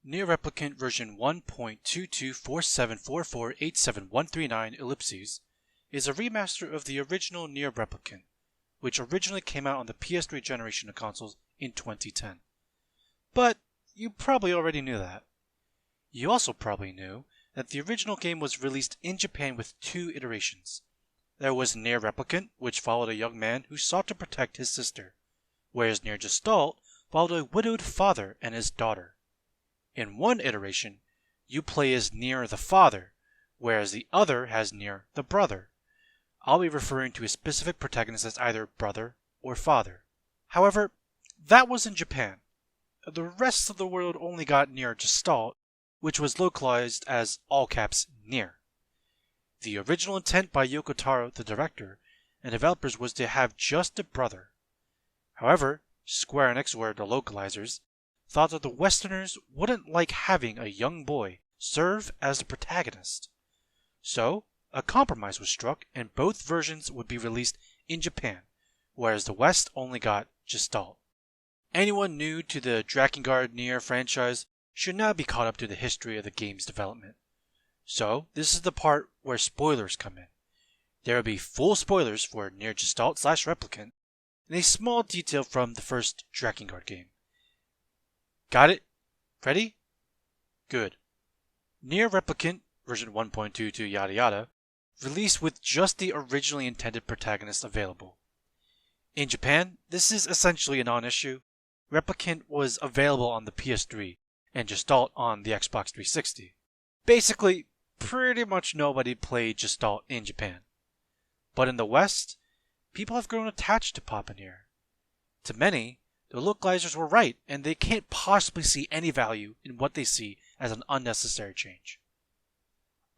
Nier Replicant version 1.2247448739 ellipses is a remaster of the original Nier Replicant, which originally came out on the PS3 generation of consoles in 2010. But you probably already knew that. You also probably knew that the original game was released in Japan with two iterations. There was Nier Replicant, which followed a young man who sought to protect his sister, whereas Nier Gestalt followed a widowed father and his daughter. In one iteration, you play as Nier the father, whereas the other has Nier the brother. I'll be referring to a specific protagonist as either brother or father. However, that was in Japan. The rest of the world only got Nier Gestalt, which was localized as all caps Nier. The original intent by Yoko Taro, the director, and developers was to have just a brother. However, Square Enix, or the localizers, thought that the Westerners wouldn't like having a young boy serve as the protagonist. So, a compromise was struck and both versions would be released in Japan, whereas the West only got Gestalt. Anyone new to the Drakengard Nier franchise should now be caught up to the history of the game's development. So, this is the part where spoilers come in. There will be full spoilers for Nier Gestalt / Replicant, and a small detail from the first Drakengard game. Got it? Ready? Good. Nier Replicant version 1.22 yada yada released with just the originally intended protagonist available. In Japan, this is essentially a non-issue. Replicant was available on the PS3 and Gestalt on the Xbox 360. Basically, pretty much nobody played Gestalt in Japan. But in the West, people have grown attached to Papa Nier. To many, the localizers were right, and they can't possibly see any value in what they see as an unnecessary change.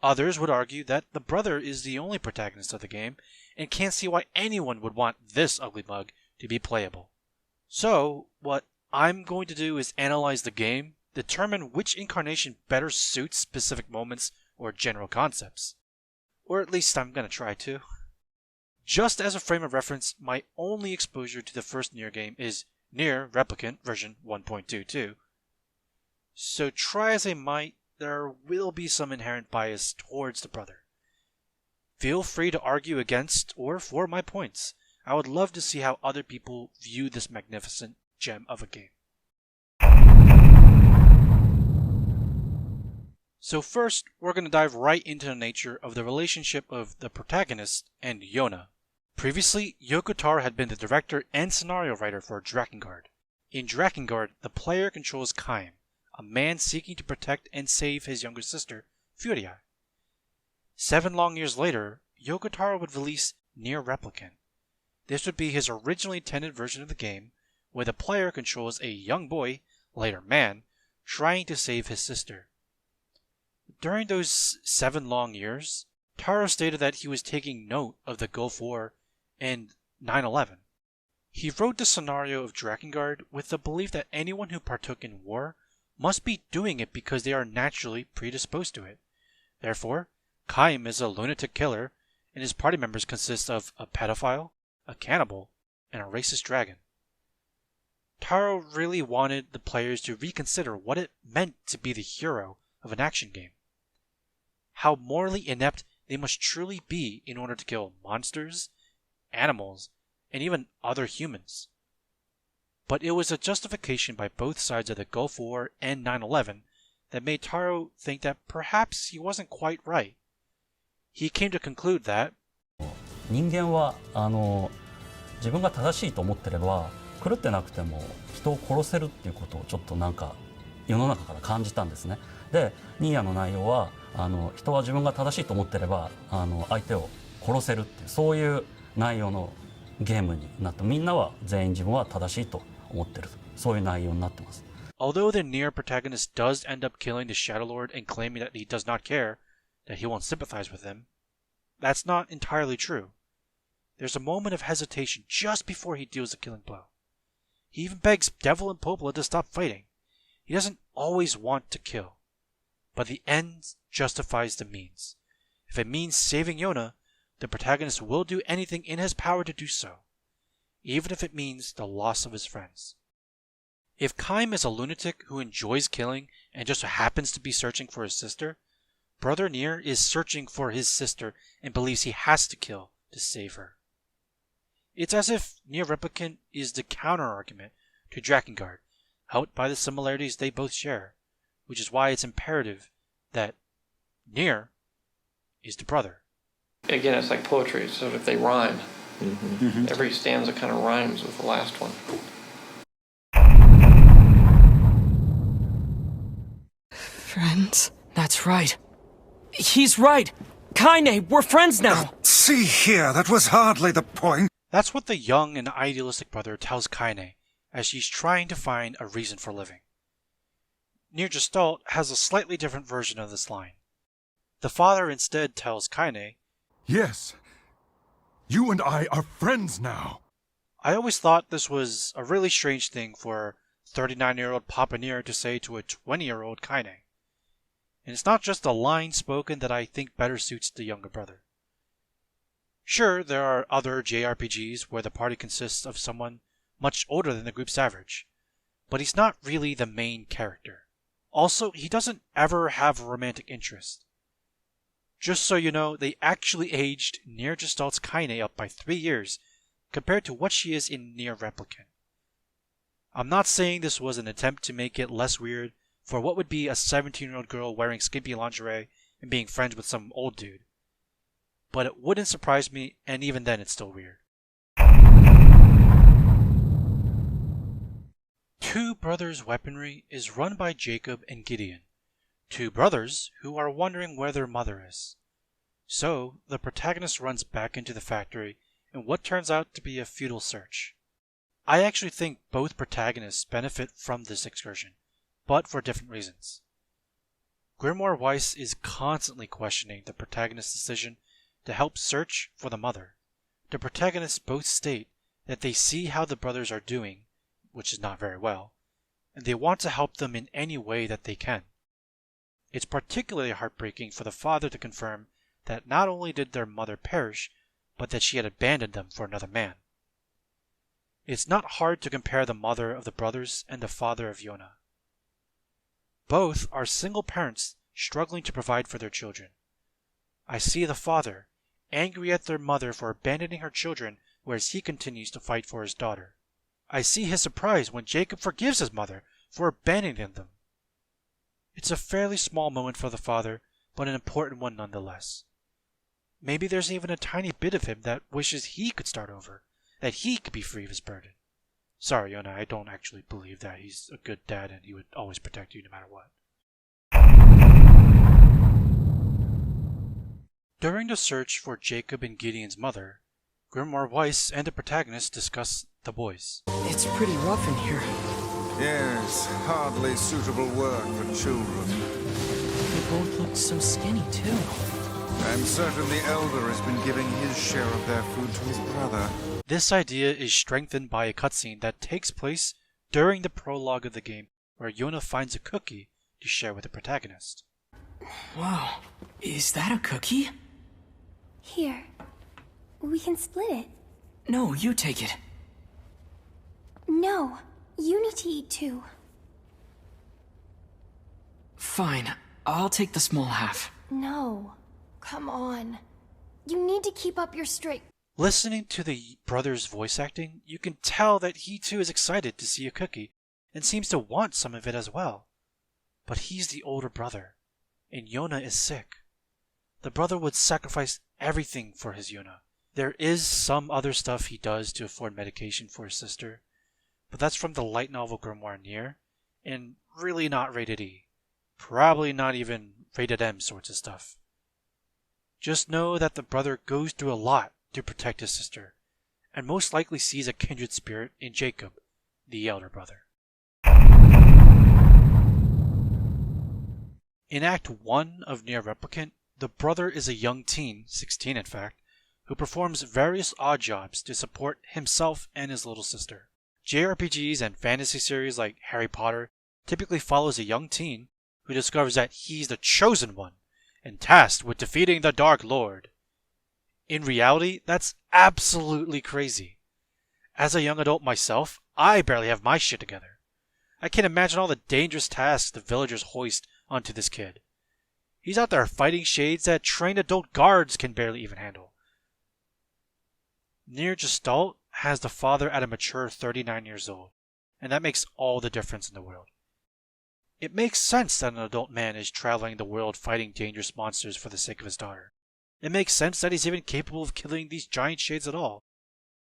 Others would argue that the brother is the only protagonist of the game, and can't see why anyone would want this ugly mug to be playable. So, what I'm going to do is analyze the game, determine which incarnation better suits specific moments or general concepts. Or at least I'm going to try to. Just as a frame of reference, my only exposure to the first Nier game is Nier Replicant version 1.22. So try as I might, there will be some inherent bias towards the brother. Feel free to argue against or for my points. I would love to see how other people view this magnificent gem of a game. So first, we're going to dive right into the nature of the relationship of the protagonist and Yona. Previously, Yoko Taro had been the director and scenario writer for Drakengard. In Drakengard, the player controls Kaim, a man seeking to protect and save his younger sister, Furia. 7 long years later, Yoko Taro would release Nier Replicant. This would be his originally intended version of the game, where the player controls a young boy, later man, trying to save his sister. During those 7 long years, Taro stated that he was taking note of the Gulf War and 9/11. He wrote the scenario of Drakengard with the belief that anyone who partook in war must be doing it because they are naturally predisposed to it. Therefore, Kaim is a lunatic killer, and his party members consist of a pedophile, a cannibal, and a racist dragon. Taro really wanted the players to reconsider what it meant to be the hero of an action game. How morally inept they must truly be in order to kill monsters, animals, and even other humans. But it was a justification by both sides of the Gulf War and 9/11 that made Taro think that perhaps he wasn't quite right. He came to conclude that 人間は自分が正しいと思ってれば狂ってなくても人を殺せるっていうことをちょっとなんか世の中から感じたんですね。で、ニーヤの内容は人は自分が正しいと思ってれば相手を殺せるっていうそういう内容のゲームになって、みんなは全員自分は正しいと思ってる、そういう内容になってます。Although the Nier protagonist does end up killing the Shadow Lord and claiming that he does not care, that he won't sympathize with him, that's not entirely true. There's a moment of hesitation just before he deals the killing blow. He even begs Devil and Popola to stop fighting. He doesn't always want to kill. But the end justifies the means. If it means saving Yona, the protagonist will do anything in his power to do so, even if it means the loss of his friends. If Kaim is a lunatic who enjoys killing and just happens to be searching for his sister, Brother Nier is searching for his sister and believes he has to kill to save her. It's as if Nier Replicant is the counter-argument to Drakengard, helped by the similarities they both share, which is why it's imperative that Nier is the brother. Again, it's like poetry, so if they rhyme. Mm-hmm. Every stanza kind of rhymes with the last one. Friends? That's right. He's right! Kaine, we're friends now! See here, that was hardly the point. That's what the young and idealistic brother tells Kaine as she's trying to find a reason for living. Nier Gestalt has a slightly different version of this line. The father instead tells Kaine, Yes, you and I are friends now. I always thought this was a really strange thing for 39-year-old Papa Nier to say to a 20-year-old Kaine. And it's not just a line spoken that I think better suits the younger brother. Sure, there are other JRPGs where the party consists of someone much older than the group's average, but he's not really the main character. Also, he doesn't ever have a romantic interest. Just so you know, they actually aged Nier Gestalt's Kaine up by 3 years compared to what she is in Nier Replicant. I'm not saying this was an attempt to make it less weird for what would be a 17-year-old girl wearing skimpy lingerie and being friends with some old dude. But it wouldn't surprise me, and even then it's still weird. Two Brothers Weaponry is run by Jacob and Gideon, two brothers who are wondering where their mother is. So, the protagonist runs back into the factory in what turns out to be a futile search. I actually think both protagonists benefit from this excursion, but for different reasons. Grimoire Weiss is constantly questioning the protagonist's decision to help search for the mother. The protagonists both state that they see how the brothers are doing, which is not very well, and they want to help them in any way that they can. It's particularly heartbreaking for the father to confirm that not only did their mother perish, but that she had abandoned them for another man. It's not hard to compare the mother of the brothers and the father of Yona. Both are single parents struggling to provide for their children. I see the father, angry at their mother for abandoning her children, whereas he continues to fight for his daughter. I see his surprise when Jacob forgives his mother for abandoning them. It's a fairly small moment for the father, but an important one nonetheless. Maybe there's even a tiny bit of him that wishes he could start over, that he could be free of his burden. Sorry, Yona, I don't actually believe that he's a good dad and he would always protect you no matter what. During the search for Jacob and Gideon's mother, Grimoire Weiss and the protagonist discuss the boys. It's pretty rough in here. Yes, hardly suitable work for children. They both look so skinny, too. I'm certain the elder has been giving his share of their food to his brother. This idea is strengthened by a cutscene that takes place during the prologue of the game, where Yona finds a cookie to share with the protagonist. Wow, is that a cookie? Here. We can split it. No, you take it. No, you need to eat too. Fine, I'll take the small half. No. Come on. You need to keep up your straight. Listening to the brother's voice acting, you can tell that he too is excited to see a cookie, and seems to want some of it as well. But he's the older brother, and Yona is sick. The brother would sacrifice everything for his Yona. There is some other stuff he does to afford medication for his sister, but that's from the light novel Grimoire Nier, and really not rated E. Probably not even rated M sorts of stuff. Just know that the brother goes through a lot to protect his sister, and most likely sees a kindred spirit in Jacob, the elder brother. In Act 1 of Nier Replicant, the brother is a young teen, 16 in fact, who performs various odd jobs to support himself and his little sister. JRPGs and fantasy series like Harry Potter typically follows a young teen who discovers that he's the chosen one and tasked with defeating the Dark Lord. In reality, that's absolutely crazy. As a young adult myself, I barely have my shit together. I can't imagine all the dangerous tasks the villagers hoist onto this kid. He's out there fighting shades that trained adult guards can barely even handle. Nier Gestalt has the father at a mature 39 years old, and that makes all the difference in the world. It makes sense that an adult man is traveling the world fighting dangerous monsters for the sake of his daughter. It makes sense that he's even capable of killing these giant shades at all.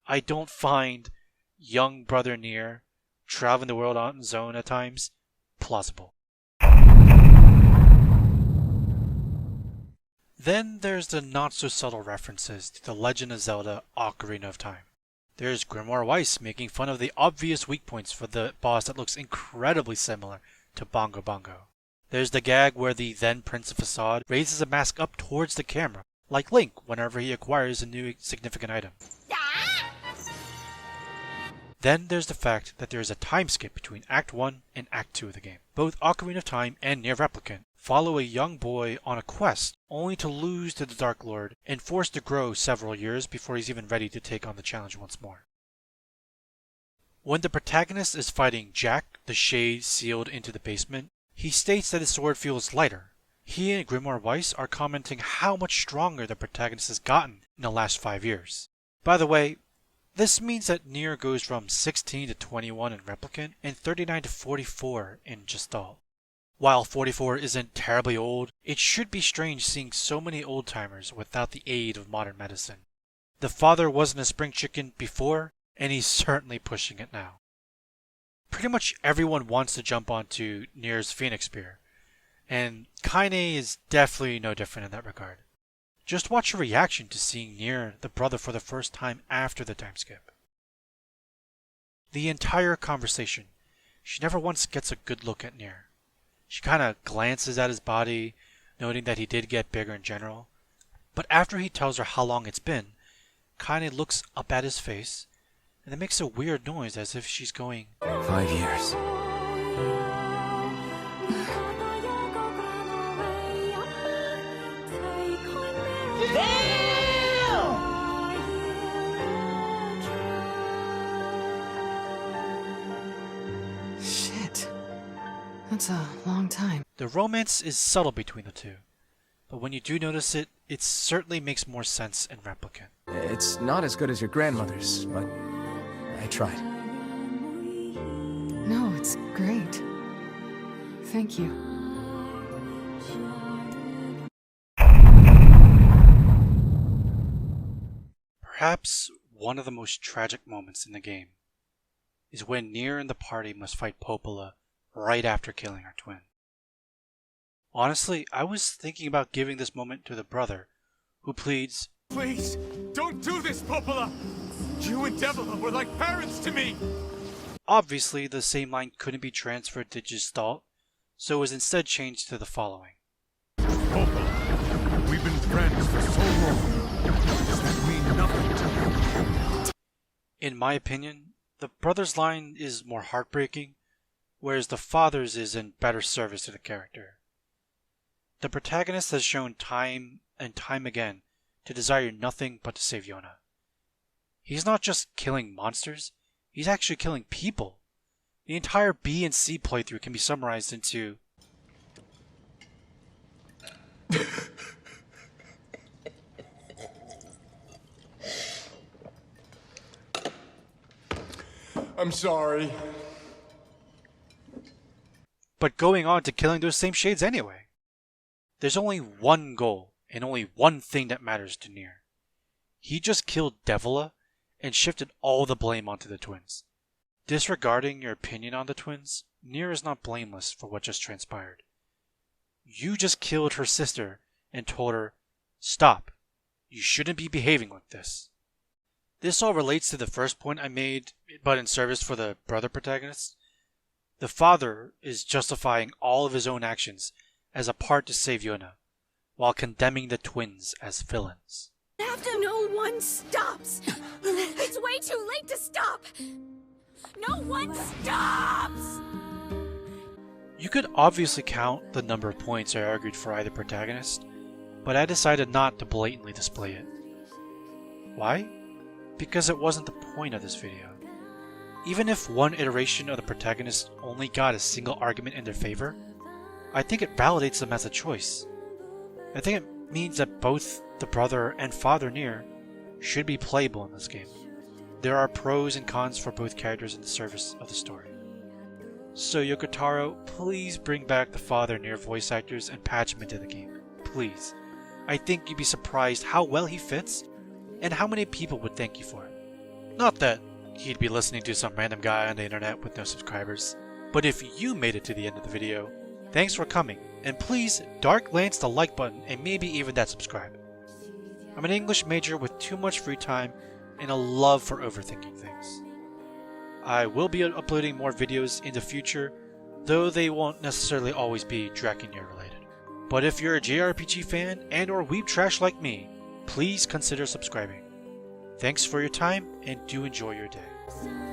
I don't find young brother Nier traveling the world on his own at times plausible. Then there's the not-so-subtle references to The Legend of Zelda Ocarina of Time. There's Grimoire Weiss making fun of the obvious weak points for the boss that looks incredibly similar to Bongo Bongo. There's the gag where the then Prince of Facade raises a mask up towards the camera, like Link whenever he acquires a new significant item. Then there's the fact that there is a time skip between Act 1 and Act 2 of the game. Both Ocarina of Time and Nier Replicant follow a young boy on a quest, only to lose to the Dark Lord and forced to grow several years before he's even ready to take on the challenge once more. When the protagonist is fighting Jack, the shade sealed into the basement, he states that his sword feels lighter. He and Grimoire Weiss are commenting how much stronger the protagonist has gotten in the last 5 years. By the way, this means that Nier goes from 16 to 21 in Replicant and 39 to 44 in Gestalt. While 44 isn't terribly old, it should be strange seeing so many old-timers without the aid of modern medicine. The father wasn't a spring chicken before, and he's certainly pushing it now. Pretty much everyone wants to jump onto Nier's Phoenix Spear, and Kaine is definitely no different in that regard. Just watch her reaction to seeing Nier, the brother, for the first time after the time skip. The entire conversation, she never once gets a good look at Nier. She kinda glances at his body, noting that he did get bigger in general. But after he tells her how long it's been, Kaine looks up at his face, and it makes a weird noise as if she's going, 5 years. Shit. That's a long time. The romance is subtle between the two, but when you do notice it, it certainly makes more sense in Replicant. It's not as good as your grandmother's, but I tried. No, it's great. Thank you. Perhaps one of the most tragic moments in the game is when Nier and the party must fight Popola right after killing her twin. Honestly, I was thinking about giving this moment to the brother, who pleads, Please, don't do this, Popola! You and Devila were like parents to me! Obviously, the same line couldn't be transferred to Gestalt, so it was instead changed to the following. Popola, we've been friends for so long. Does that mean nothing to you? In my opinion, the brother's line is more heartbreaking, whereas the father's is in better service to the character. The protagonist has shown time and time again to desire nothing but to save Yona. He's not just killing monsters, he's actually killing people. The entire B and C playthrough can be summarized into I'm sorry. but going on to killing those same shades anyway. There's only one goal, and only one thing that matters to Nier. He just killed Devila and shifted all the blame onto the twins. Disregarding your opinion on the twins, Nier is not blameless for what just transpired. You just killed her sister and told her, stop, you shouldn't be behaving like this. This all relates to the first point I made, but in service for the brother protagonist. The father is justifying all of his own actions as a part to save Yona, while condemning the twins as villains. After no one stops! It's way too late to stop! No one stops! You could obviously count the number of points I argued for either protagonist, but I decided not to blatantly display it. Why? Because it wasn't the point of this video. Even if one iteration of the protagonist only got a single argument in their favor, I think it validates them as a choice. I think it means that both the brother and father Nier should be playable in this game. There are pros and cons for both characters in the service of the story. So Yoko Taro, please bring back the father Nier voice actors and patch him into the game. Please. I think you'd be surprised how well he fits and how many people would thank you for it. Not that he'd be listening to some random guy on the internet with no subscribers, but if you made it to the end of the video, thanks for coming, and please dark lance the like button and maybe even that subscribe. I'm an English major with too much free time and a love for overthinking things. I will be uploading more videos in the future, though they won't necessarily always be Dragon Nier related. But if you're a JRPG fan and or weeb trash like me, please consider subscribing. Thanks for your time and do enjoy your day.